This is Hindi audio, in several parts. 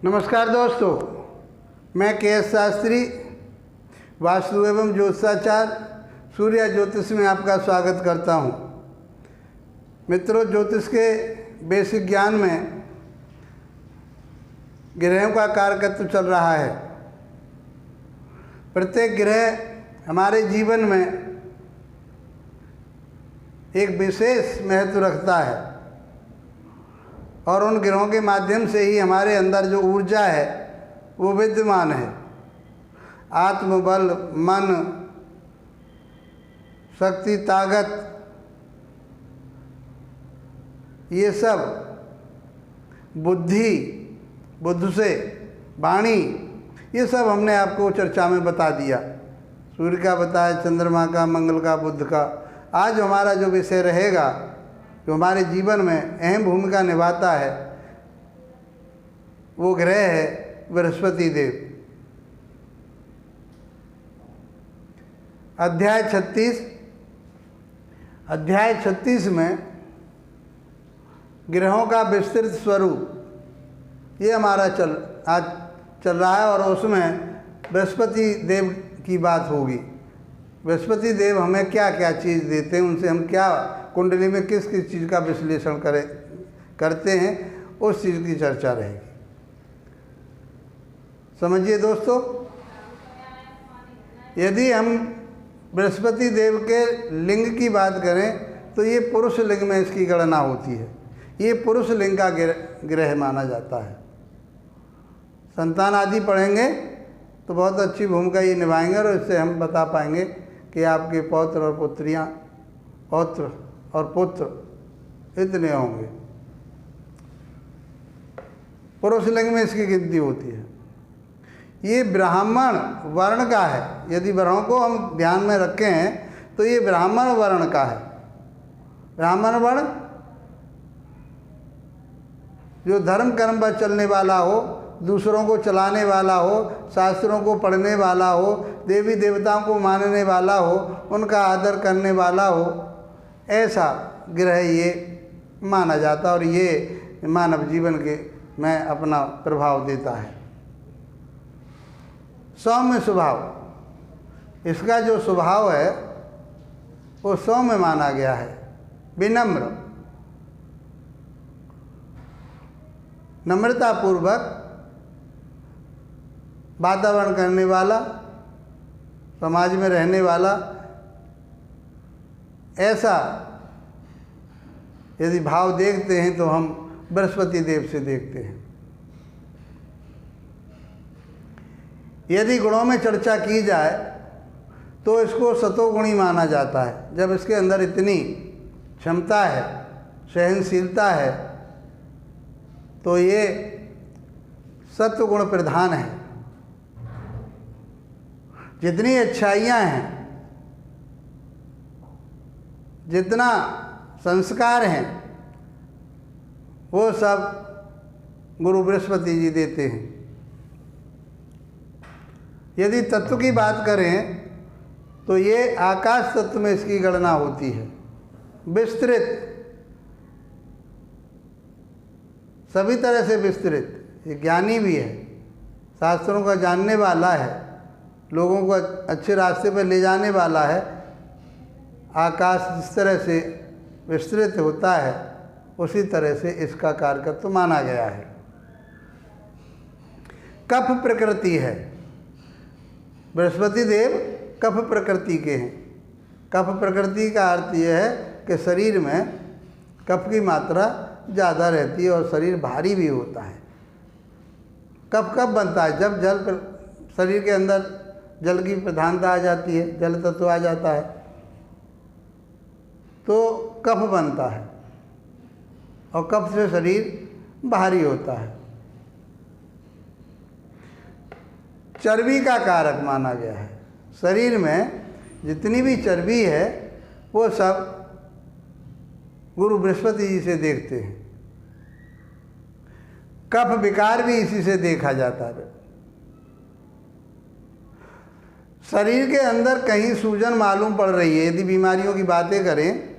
नमस्कार दोस्तों, मैं के.एस. शास्त्री वास्तु एवं ज्योतिषाचार सूर्य ज्योतिष में आपका स्वागत करता हूं। मित्रों, ज्योतिष के बेसिक ज्ञान में ग्रहों का कारकत्व चल रहा है। प्रत्येक ग्रह हमारे जीवन में एक विशेष महत्व रखता है और उन ग्रहों के माध्यम से ही हमारे अंदर जो ऊर्जा है वो विद्यमान है। आत्मबल, मन, शक्ति, ताकत, ये सब बुद्धि से वाणी, ये सब हमने आपको चर्चा में बता दिया। सूर्य का बताया, चंद्रमा का, मंगल का, बुध का। आज हमारा जो विषय रहेगा, जो हमारे जीवन में अहम भूमिका निभाता है, वो ग्रह है बृहस्पति देव। अध्याय 36 में ग्रहों का विस्तृत स्वरूप ये हमारा आज चल रहा है और उसमें बृहस्पति देव की बात होगी। बृहस्पति देव हमें क्या क्या चीज़ देते हैं, उनसे हम क्या कुंडली में किस किस चीज़ का विश्लेषण करते हैं, उस चीज़ की चर्चा रहेगी। समझिए दोस्तों, यदि हम बृहस्पति देव के लिंग की बात करें तो ये पुरुष लिंग में इसकी गणना होती है। ये पुरुष लिंग का ग्रह माना जाता है। संतान आदि पढ़ेंगे तो बहुत अच्छी भूमिका ये निभाएंगे और इससे हम बता पाएंगे कि आपके पौत्र और पुत्रियाँ, पौत्र और पुत्र इतने होंगे। पुरुष लिंग में इसकी गिनती होती है। ये ब्राह्मण वर्ण का है। यदि वर्णों को हम ध्यान में रखें हैं तो ये ब्राह्मण वर्ण का है। ब्राह्मण वर्ण जो धर्म कर्म पर चलने वाला हो, दूसरों को चलाने वाला हो, शास्त्रों को पढ़ने वाला हो, देवी देवताओं को मानने वाला हो, उनका आदर करने वाला हो, ऐसा ग्रह ये माना जाता है और ये मानव जीवन के में अपना प्रभाव देता है। सौम्य स्वभाव, इसका जो स्वभाव है वो सौम्य माना गया है। विनम्र, नम्रतापूर्वक वातावरण करने वाला, समाज में रहने वाला, ऐसा यदि भाव देखते हैं तो हम बृहस्पति देव से देखते हैं। यदि गुणों में चर्चा की जाए तो इसको सतोगुणी माना जाता है। जब इसके अंदर इतनी क्षमता है, सहनशीलता है, तो ये सत्वगुण प्रधान है। जितनी अच्छाइयाँ हैं, जितना संस्कार हैं, वो सब गुरु बृहस्पति जी देते हैं। यदि तत्व की बात करें तो ये आकाश तत्व में इसकी गणना होती है। विस्तृत, सभी तरह से विस्तृत। ये ज्ञानी भी है, शास्त्रों का जानने वाला है, लोगों को अच्छे रास्ते पर ले जाने वाला है। आकाश जिस तरह से विस्तृत होता है उसी तरह से इसका कारकत्व माना गया है। कफ प्रकृति है। बृहस्पति देव कफ प्रकृति के हैं। कफ प्रकृति का अर्थ यह है कि शरीर में कफ की मात्रा ज़्यादा रहती है और शरीर भारी भी होता है। कफ कब बनता है? जब शरीर के अंदर जल की प्रधानता आ जाती है, जल तत्व आ जाता है तो कफ बनता है और कफ से शरीर भारी होता है। चर्बी का कारक माना गया है। शरीर में जितनी भी चर्बी है वो सब गुरु बृहस्पति जी से देखते हैं। कफ विकार भी इसी से देखा जाता है। शरीर के अंदर कहीं सूजन मालूम पड़ रही है, यदि बीमारियों की बातें करें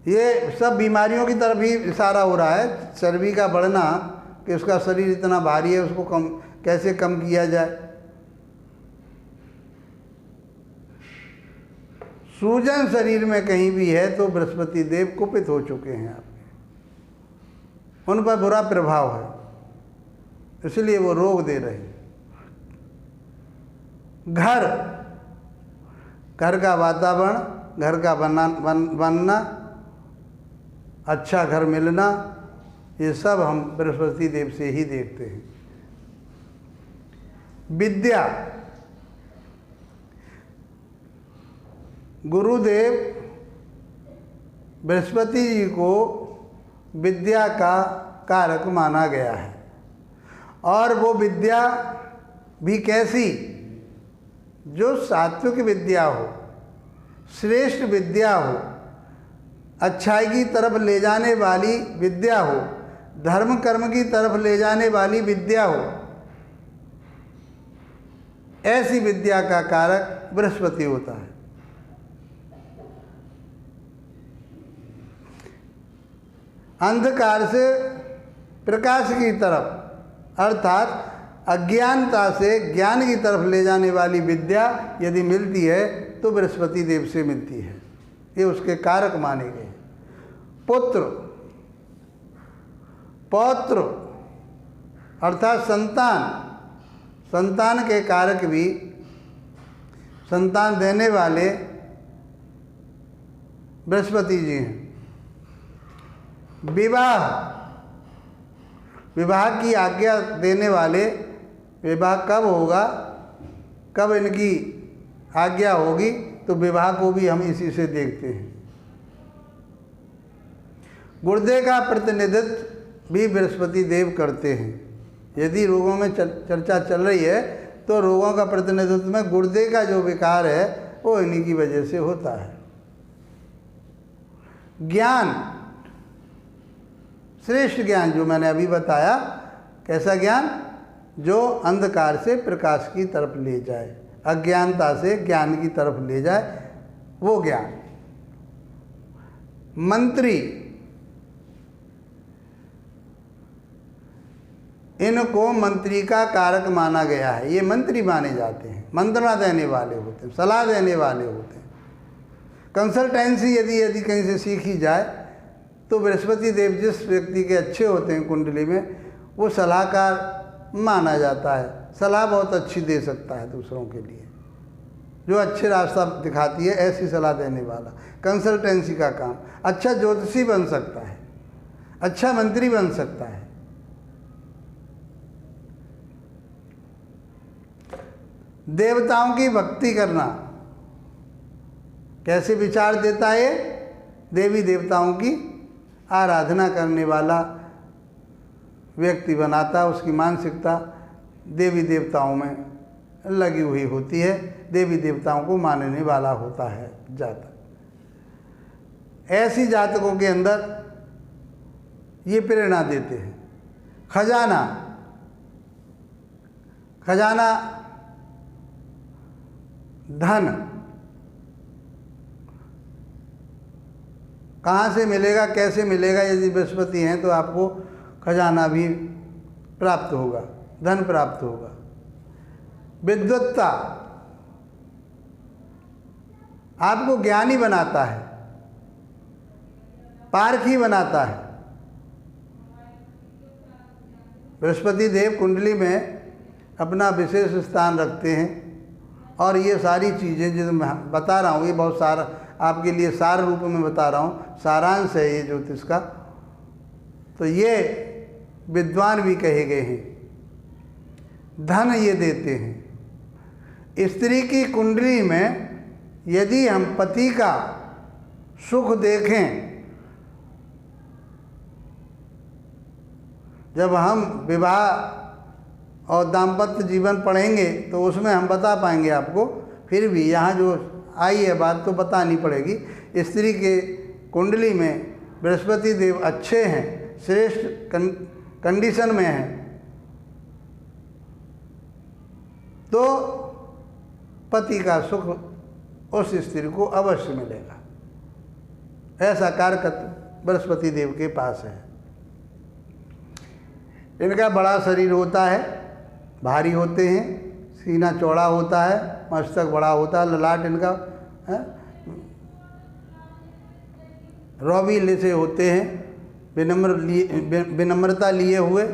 ये सब बीमारियों की तरफ ही इशारा हो रहा है। चर्बी का बढ़ना, कि उसका शरीर इतना भारी है, उसको कैसे कम किया जाए। सूजन शरीर में कहीं भी है तो बृहस्पति देव कुपित हो चुके हैं आपके, उन पर बुरा प्रभाव है, इसलिए वो रोग दे रहे हैं। घर का वातावरण, घर का बनना, अच्छा घर मिलना, ये सब हम बृहस्पति देव से ही देखते हैं। विद्या, गुरुदेव बृहस्पति जी को विद्या का कारक माना गया है। और वो विद्या भी कैसी? जो सात्विक विद्या हो, श्रेष्ठ विद्या हो, अच्छाई की तरफ ले जाने वाली विद्या हो, धर्म कर्म की तरफ ले जाने वाली विद्या हो, ऐसी विद्या का कारक बृहस्पति होता है। अंधकार से प्रकाश की तरफ, अर्थात अज्ञानता से ज्ञान की तरफ ले जाने वाली विद्या यदि मिलती है तो बृहस्पति देव से मिलती है, ये उसके कारक माने गए। पुत्र, पौत्र अर्थात संतान, संतान के कारक भी, संतान देने वाले बृहस्पति जी हैं। विवाह, विवाह की आज्ञा देने वाले, विवाह कब होगा, कब इनकी आज्ञा होगी, तो विवाह को भी हम इसी से देखते हैं। गुर्दे का प्रतिनिधित्व भी बृहस्पति देव करते हैं। यदि रोगों में चर्चा चल रही है तो रोगों का प्रतिनिधित्व में गुर्दे का जो विकार है वो इन्हीं की वजह से होता है। ज्ञान, श्रेष्ठ ज्ञान जो मैंने अभी बताया, कैसा ज्ञान? जो अंधकार से प्रकाश की तरफ ले जाए, अज्ञानता से ज्ञान की तरफ ले जाए, वो ज्ञान। मंत्री, इनको मंत्री का कारक माना गया है। ये मंत्री माने जाते हैं, मंत्रणा देने वाले होते हैं, सलाह देने वाले होते हैं। कंसल्टेंसी यदि कहीं से सीखी जाए तो बृहस्पति देव जिस व्यक्ति के अच्छे होते हैं कुंडली में, वो सलाहकार माना जाता है। सलाह बहुत अच्छी दे सकता है दूसरों के लिए, जो अच्छे रास्ता दिखाती है, ऐसी सलाह देने वाला कंसल्टेंसी का काम। अच्छा ज्योतिषी बन सकता है, अच्छा मंत्री बन सकता है। देवताओं की भक्ति करना, कैसे विचार देता है? देवी देवताओं की आराधना करने वाला व्यक्ति बनाता, उसकी मानसिकता देवी देवताओं में लगी हुई होती है, देवी देवताओं को मानने वाला होता है जातक। ऐसी जातकों के अंदर ये प्रेरणा देते हैं। खजाना, खजाना धन कहाँ से मिलेगा, कैसे मिलेगा? यदि बृहस्पति हैं तो आपको खजाना भी प्राप्त होगा, धन प्राप्त होगा। विद्वत्ता आपको ज्ञानी बनाता है, पारखी बनाता है। बृहस्पति देव कुंडली में अपना विशेष स्थान रखते हैं। और ये सारी चीज़ें जो मैं बता रहा हूँ, ये बहुत सारा आपके लिए सार रूप में बता रहा हूँ, सारांश है ये ज्योतिष का। तो ये विद्वान भी कहे गए हैं। धन ये देते हैं। स्त्री की कुंडली में यदि हम पति का सुख देखें, जब हम विवाह और दाम्पत्य जीवन पढ़ेंगे तो उसमें हम बता पाएंगे आपको। फिर भी यहाँ जो आई है बात तो बतानी पड़ेगी। स्त्री के कुंडली में बृहस्पति देव अच्छे हैं, श्रेष्ठ कंडीशन में हैं, तो पति का सुख उस स्त्री को अवश्य मिलेगा। ऐसा कारकत्व बृहस्पति देव के पास है। इनका बड़ा शरीर होता है, भारी होते हैं, सीना चौड़ा होता है, मस्तक बड़ा होता है, ललाट इनका रौबीले से होते हैं, विनम्रता लिए हुए,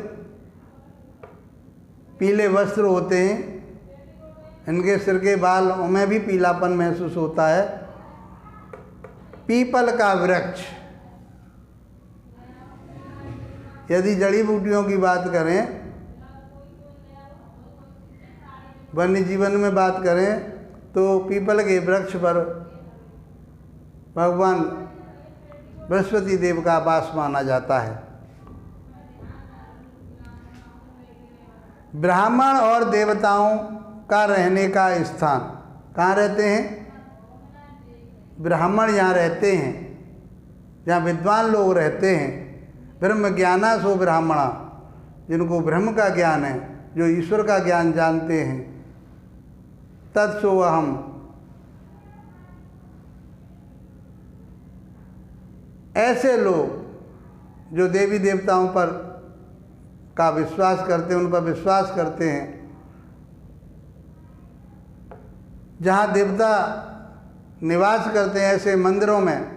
पीले वस्त्र होते हैं, इनके सिर के बाल में भी पीलापन महसूस होता है। पीपल का वृक्ष, यदि जड़ी बूटियों की बात करें, वन्य जीवन में बात करें, तो पीपल के वृक्ष पर भगवान बृहस्पति देव का वास माना जाता है। ब्राह्मण और देवताओं का रहने का स्थान कहाँ रहते हैं? ब्राह्मण यहाँ रहते हैं, जहाँ विद्वान लोग रहते हैं। ब्रह्म ज्ञाना सो ब्राह्मणा, जिनको ब्रह्म का ज्ञान है, जो ईश्वर का ज्ञान जानते हैं, तत्सो अहम। ऐसे लोग जो देवी देवताओं पर का विश्वास करते हैं, उन पर विश्वास करते हैं, जहाँ देवता निवास करते हैं, ऐसे मंदिरों में,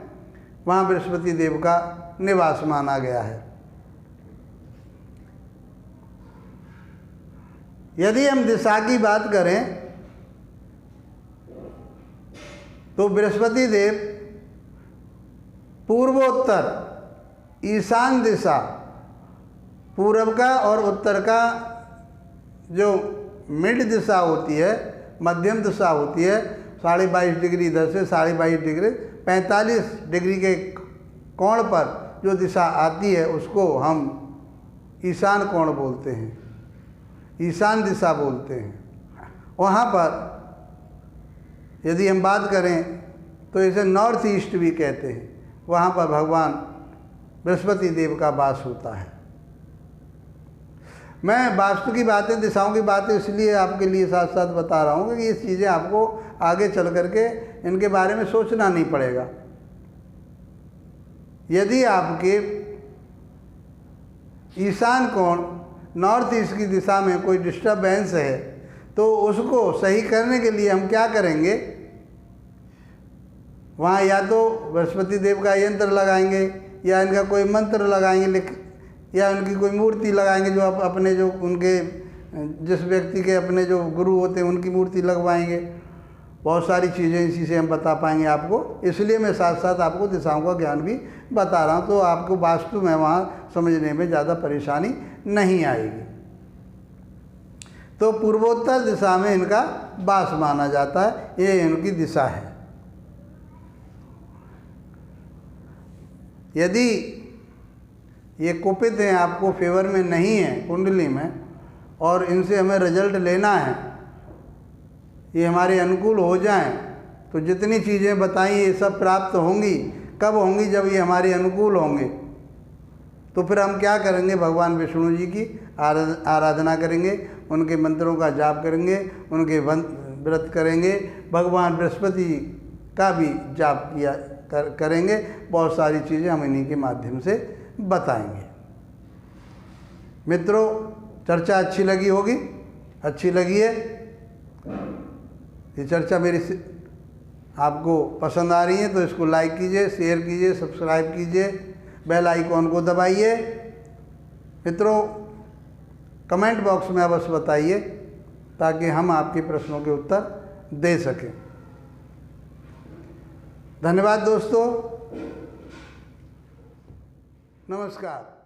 वहाँ बृहस्पति देव का निवास माना गया है। यदि हम दिशा की बात करें तो बृहस्पति देव पूर्वोत्तर ईशान दिशा, पूर्व का और उत्तर का जो मिड दिशा होती है, मध्यम दिशा होती है, 22.5 डिग्री इधर से 22.5 डिग्री 45 डिग्री के कोण पर जो दिशा आती है, उसको हम ईशान कोण बोलते हैं, ईशान दिशा बोलते हैं। वहाँ पर यदि हम बात करें तो इसे नॉर्थ ईस्ट भी कहते हैं। वहाँ पर भगवान बृहस्पति देव का वास होता है। मैं वास्तु की बातें, दिशाओं की बातें इसलिए आपके लिए साथ साथ बता रहा हूँ क्योंकि ये चीज़ें आपको आगे चल करके इनके बारे में सोचना नहीं पड़ेगा। यदि आपके ईशान कोण नॉर्थ ईस्ट की दिशा में कोई डिस्टर्बेंस है तो उसको सही करने के लिए हम क्या करेंगे? वहाँ या तो बृहस्पति देव का यंत्र लगाएंगे या इनका कोई मंत्र लगाएंगे, या उनकी कोई मूर्ति लगाएंगे, जो अपने जो उनके जिस व्यक्ति के अपने जो गुरु होते हैं उनकी मूर्ति लगवाएंगे। बहुत सारी चीज़ें इसी से हम बता पाएंगे आपको, इसलिए मैं साथ साथ आपको दिशाओं का ज्ञान भी बता रहा हूँ, तो आपको वास्तु में वहाँ समझने में ज़्यादा परेशानी नहीं आएगी। तो पूर्वोत्तर दिशा में इनका वास माना जाता है, ये इनकी दिशा है। यदि ये कुपित हैं, आपको फेवर में नहीं है कुंडली में, और इनसे हमें रिजल्ट लेना है, ये हमारे अनुकूल हो जाएं, तो जितनी चीज़ें बताई ये सब प्राप्त होंगी। कब होंगी? जब ये हमारे अनुकूल होंगे। तो फिर हम क्या करेंगे? भगवान विष्णु जी की आराधना करेंगे, उनके मंत्रों का जाप करेंगे, उनके व्रत करेंगे, भगवान बृहस्पति का भी जाप किया करेंगे। बहुत सारी चीज़ें हम इन्हीं के माध्यम से बताएंगे। मित्रों, चर्चा अच्छी लगी होगी? अच्छी लगी है? ये चर्चा मेरी आपको पसंद आ रही है तो इसको लाइक कीजिए, शेयर कीजिए, सब्सक्राइब कीजिए, बेल आइकॉन को दबाइए। मित्रों, कमेंट बॉक्स में अवश्य बताइए ताकि हम आपके प्रश्नों के उत्तर दे सकें। धन्यवाद दोस्तों, नमस्कार।